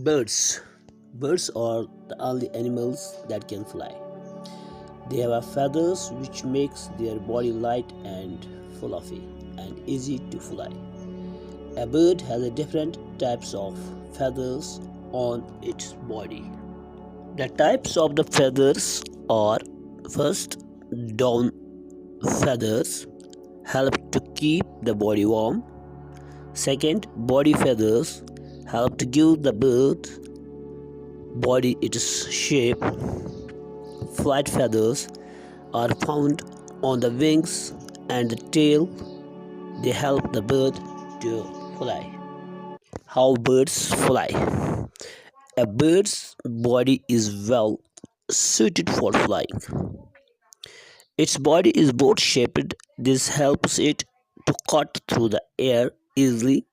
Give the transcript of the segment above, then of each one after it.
Birds. Birds are the only animals that can fly. They have feathers which makes their body light and fluffy and easy to fly. A bird has a different types of feathers on its body. The types of the feathers are: first, down feathers help to keep the body warm. Second, body feathers help to give the bird body its shape. Flight feathers are found on the wings and the tail. They help the bird to fly. How birds fly. A bird's body is well suited for flying. Its body is boat shaped. This helps it to cut through the air easily.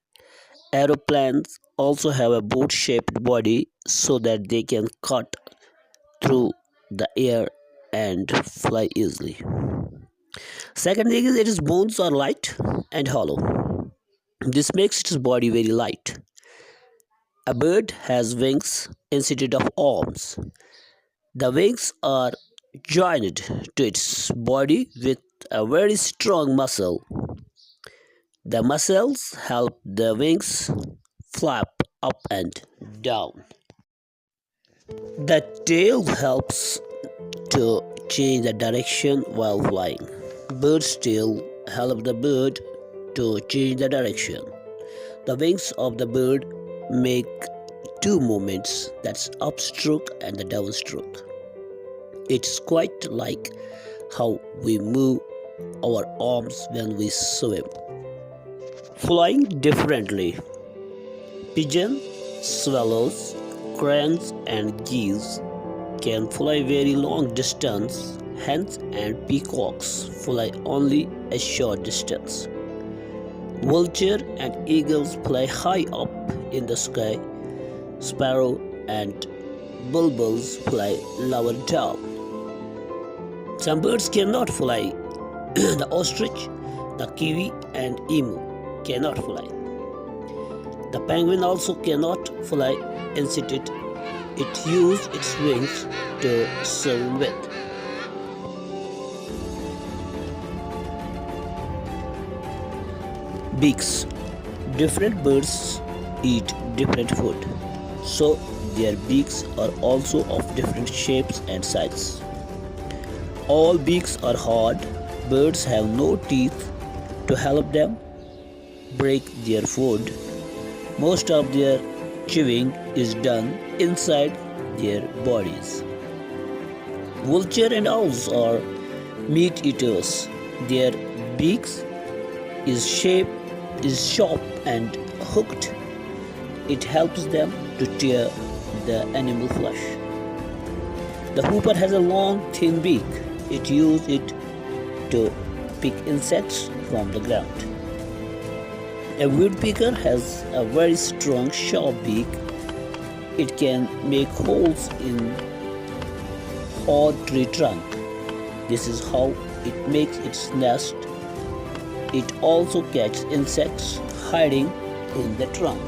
Aeroplanes also have a boat shaped body so that they can cut through the air and fly easily. Second thing is its bones are light and hollow. This makes its body very light. A bird has wings instead of arms. The wings are joined to its body with a very strong muscle. The muscles help the wings flap up and down. The tail helps to change the direction while flying. Bird's tail help the bird to change the direction. The wings of the bird make two movements, that's upstroke and the downstroke. It's quite like how we move our arms when we swim. Flying differently. Pigeons, swallows, cranes and geese can fly very long distance. Hens and peacocks fly only a short distance. Vulture and eagles fly high up in the sky. Sparrow and bulbuls fly lower down. Some birds cannot fly. The ostrich, the kiwi and emu cannot fly. The penguin also cannot fly. Instead, it uses its wings to swim with. Beaks. Different birds eat different food, so their beaks are also of different shapes and sizes. All beaks are hard. Birds have no teeth to help them break their food. Most of their chewing is done inside their bodies. Vulture and owls are meat eaters. Their beaks is sharp and hooked. It helps them to tear the animal flesh. The hooper has a long, thin beak. It uses it to pick insects from the ground. A woodpecker has a very strong, sharp beak. It can make holes in hard tree trunk. This is how it makes its nest. It also catches insects hiding in the trunk.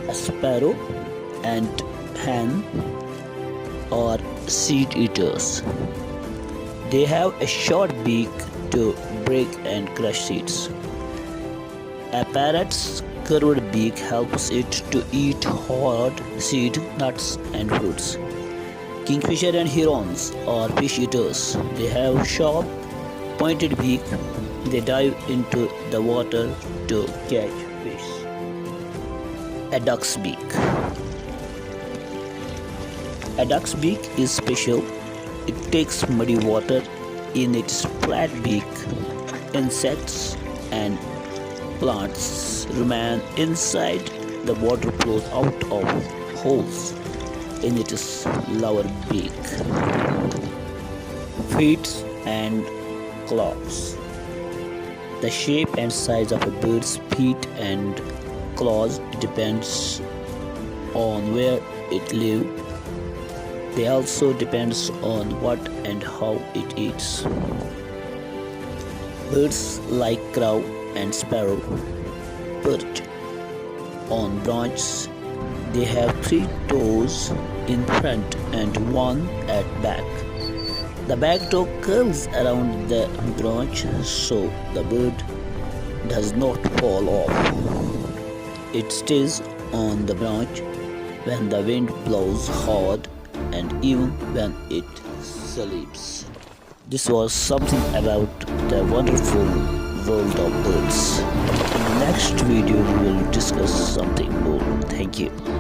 A sparrow and hen are seed eaters. They have a short beak to break and crush seeds. A parrot's curved beak helps it to eat hard seed, nuts and fruits. Kingfisher and herons are fish eaters. They have sharp, pointed beak. They dive into the water to catch fish. A duck's beak. A duck's beak is special. It takes muddy water in its flat beak. Insects and plants remain inside. The water flows out of holes in its lower beak. Feet and claws. The shape and size of a bird's feet and claws depends on where it lives. They also depends on what and how it eats. Birds like crow and sparrow perch on branches. They have 3 toes in front and 1 at back. The back toe curls around the branch so the bird does not fall off. It stays on the branch when the wind blows hard and even when it sleeps. This was something about the wonderful world of birds. In the next video we will discuss something more. Thank you.